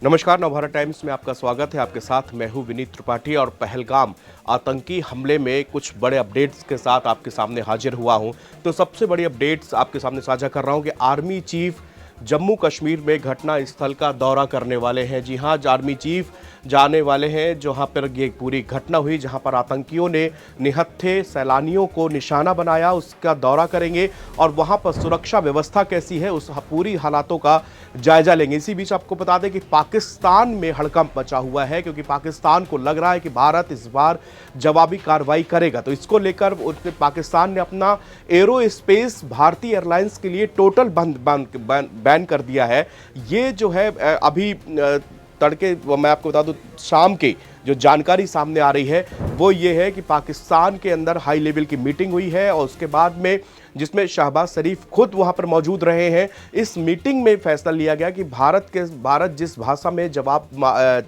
नमस्कार, नवभारत टाइम्स में आपका स्वागत है। आपके साथ मैं हूं विनीत त्रिपाठी और पहलगाम आतंकी हमले में कुछ बड़े अपडेट्स के साथ आपके सामने हाजिर हुआ हूं। तो सबसे बड़ी अपडेट्स आपके सामने साझा कर रहा हूं कि आर्मी चीफ जम्मू कश्मीर में घटना स्थल का दौरा करने वाले हैं। जी हां, आर्मी चीफ जाने वाले हैं जहां पर ये पूरी घटना हुई, जहां पर आतंकियों ने निहत्थे सैलानियों को निशाना बनाया, उसका दौरा करेंगे और वहां पर सुरक्षा व्यवस्था कैसी है उस पूरी हालातों का जायजा लेंगे। इसी बीच आपको बता दें कि पाकिस्तान में हड़कंप मचा हुआ है, क्योंकि पाकिस्तान को लग रहा है कि भारत इस बार जवाबी कार्रवाई करेगा। तो इसको लेकर पाकिस्तान ने अपना एरो स्पेस भारतीय एयरलाइंस के लिए टोटल बैन कर दिया है। ये जो है अभी तड़के मैं आपको बता दूं शाम के जो जानकारी सामने आ रही है वो ये है कि पाकिस्तान के अंदर हाई लेवल की मीटिंग हुई है और उसके बाद में जिसमें शहबाज शरीफ खुद वहां पर मौजूद रहे हैं। इस मीटिंग में फैसला लिया गया कि भारत जिस भाषा में जवाब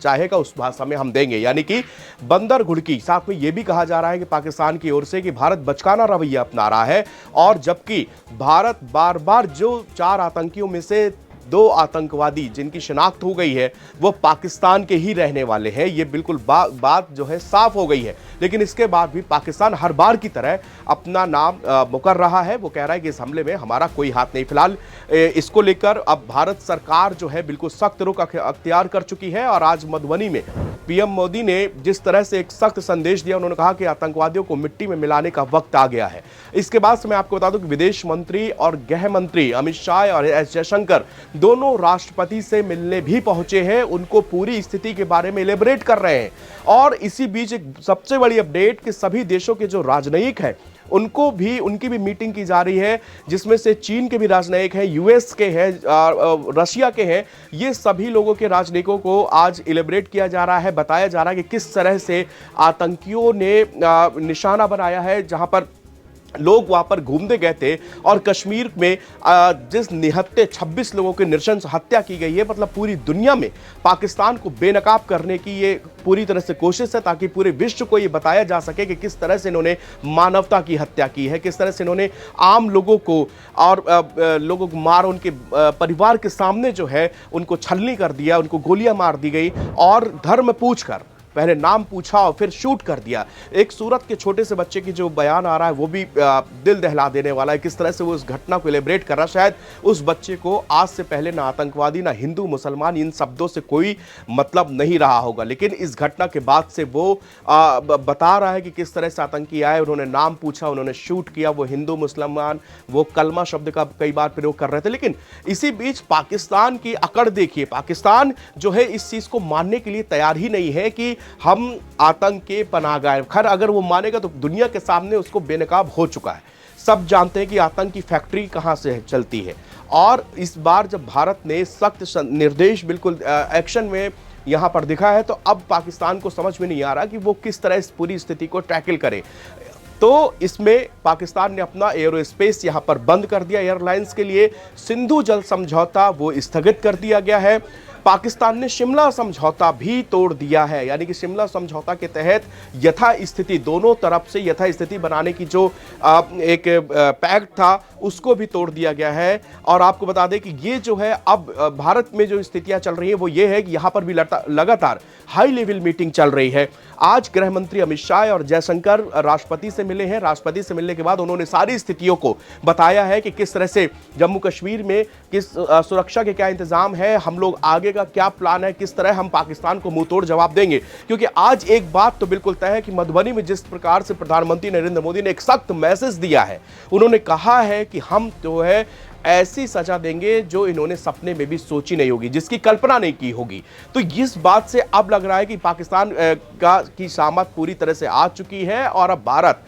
चाहेगा उस भाषा में हम देंगे, यानी कि बंदर घुड़की। साथ में यह भी कहा जा रहा है कि पाकिस्तान की ओर से कि भारत बचकाना रवैया अपना रहा है, और जबकि भारत बार बार जो 4 आतंकियों में से 2 आतंकवादी जिनकी शिनाख्त हो गई है वो पाकिस्तान के ही रहने वाले हैं, ये बिल्कुल बात जो है साफ हो गई है। लेकिन इसके बाद भी पाकिस्तान हर बार की तरह अपना नाम मुकर रहा है। वो कह रहा है कि इस हमले में हमारा कोई हाथ नहीं। फिलहाल इसको लेकर अब भारत सरकार जो है बिल्कुल सख्त रुख अख्तियार कर चुकी है और आज मधुबनी में पीएम मोदी ने जिस तरह से एक सख्त संदेश दिया, उन्होंने कहा कि आतंकवादियों को मिट्टी में मिलाने का वक्त आ गया है। इसके बाद से मैं आपको बता दूं कि विदेश मंत्री और गृह मंत्री अमित शाह और एस जयशंकर दोनों राष्ट्रपति से मिलने भी पहुंचे हैं, उनको पूरी स्थिति के बारे में इलेबरेट कर रहे हैं। और इसी बीच एक सबसे बड़ी अपडेट कि सभी देशों के जो राजनयिक हैं उनकी भी मीटिंग की जा रही है, जिसमें से चीन के भी राजनयिक हैं, यूएस के हैं, रशिया के हैं। ये सभी लोगों के राजनयिकों को आज इलेबरेट किया जा रहा है, बताया जा रहा है कि किस तरह से आतंकियों ने निशाना बनाया है, जहां पर लोग वहां पर घूमने गए थे। और कश्मीर में जिस निहत्थे 26 लोगों की नृशंस हत्या की गई है, मतलब पूरी दुनिया में पाकिस्तान को बेनकाब करने की ये पूरी तरह से कोशिश है, ताकि पूरे विश्व को ये बताया जा सके कि किस तरह से इन्होंने मानवता की हत्या की है, किस तरह से इन्होंने आम लोगों को और लोगों को मार, उनके परिवार के सामने जो है उनको छलनी कर दिया, उनको गोलियां मार दी गई और धर्म पूछकर पहले नाम पूछा और फिर शूट कर दिया। एक सूरत के छोटे से बच्चे की जो बयान आ रहा है वो भी दिल दहला देने वाला है, किस तरह से वो उस घटना को इलेबरेट कर रहा है। शायद उस बच्चे को आज से पहले ना आतंकवादी, ना हिंदू मुसलमान, इन शब्दों से कोई मतलब नहीं रहा होगा, लेकिन इस घटना के बाद से वो बता रहा है कि किस तरह से आतंकी आए, उन्होंने नाम पूछा, उन्होंने शूट किया। वो हिंदू मुसलमान, वो कलमा शब्द का कई बार प्रयोग कर रहे थे। लेकिन इसी बीच पाकिस्तान की अकड़ देखिए, पाकिस्तान जो है इस चीज को मानने के लिए तैयार ही नहीं है कि हम आतंक के पनाहगाह। खैर अगर वो मानेगा तो दुनिया के सामने उसको बेनकाब हो चुका है। सब जानते हैं कि आतंक की फैक्ट्री कहां से चलती है। और इस बार जब भारत ने सख्त निर्देश बिल्कुल एक्शन में यहां पर दिखा है, तो अब पाकिस्तान को समझ में नहीं आ रहा कि वो किस तरह इस पूरी स्थिति को टैकल करे। तो इसमें पाकिस्तान ने अपना एरो स्पेस यहां पर बंद कर दिया एयरलाइंस के लिए। सिंधु जल समझौता वो स्थगित कर दिया गया है। पाकिस्तान ने शिमला समझौता भी तोड़ दिया है, यानी कि शिमला समझौता के तहत यथास्थिति, दोनों तरफ से यथास्थिति बनाने की जो एक पैक्ट था उसको भी तोड़ दिया गया है। और आपको बता दें कि ये जो है अब भारत में जो स्थितियां चल रही है वो ये है कि यहां पर भी लगातार हाई लेवल मीटिंग चल रही है। आज गृह मंत्री अमित शाह और जयशंकर राष्ट्रपति से मिले हैं। राष्ट्रपति से मिलने के बाद उन्होंने सारी स्थितियों को बताया है कि किस तरह से जम्मू कश्मीर में किस सुरक्षा के क्या इंतजाम है, हम लोग आगे का क्या प्लान है, किस तरह हम पाकिस्तान को मुंहतोड़ जवाब देंगे। क्योंकि आज एक बात तो बिल्कुल तय है कि मधुबनी में जिस प्रकार से प्रधानमंत्री नरेंद्र मोदी ने एक सख्त मैसेज दिया है, उन्होंने कहा है कि हम जो है ऐसी सजा देंगे जो इन्होंने सपने में भी सोची नहीं होगी, जिसकी कल्पना नहीं की होगी। तो इस बात से अब लग रहा है कि पाकिस्तान की शामत पूरी तरह से आ चुकी है और अब भारत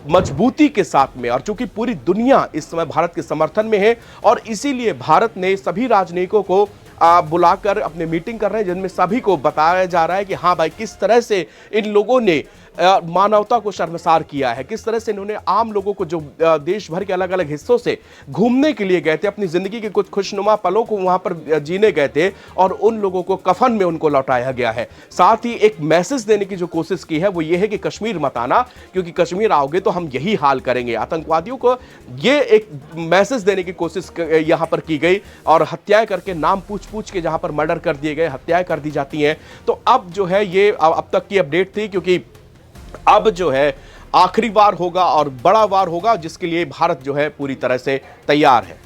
मजबूती के साथ में, और चूंकि पूरी दुनिया इस समय भारत के समर्थन में है और इसीलिए भारत ने सभी राजनयिकों को बुलाकर अपने मीटिंग कर रहे हैं, जिनमें सभी को बताया जा रहा है कि हाँ भाई किस तरह से इन लोगों ने मानवता को शर्मसार किया है, किस तरह से इन्होंने आम लोगों को जो देश भर के अलग अलग हिस्सों से घूमने के लिए गए थे, अपनी जिंदगी के कुछ खुशनुमा पलों को वहां पर जीने गए थे और उन लोगों को कफन में उनको लौटाया गया है। साथ ही एक मैसेज देने की जो कोशिश की है वो ये है कि कश्मीर मत आना, क्योंकि कश्मीर आओगे तो हम यही हाल करेंगे। आतंकवादियों को ये एक मैसेज देने की कोशिश यहां पर की गई और हत्याएं करके नाम पूछ पूछ के जहां पर मर्डर कर दिए गए, हत्याएं कर दी जाती हैं। तो अब जो है ये अब तक की अपडेट थी, क्योंकि अब जो है आखिरी वार होगा और बड़ा वार होगा, जिसके लिए भारत जो है पूरी तरह से तैयार है।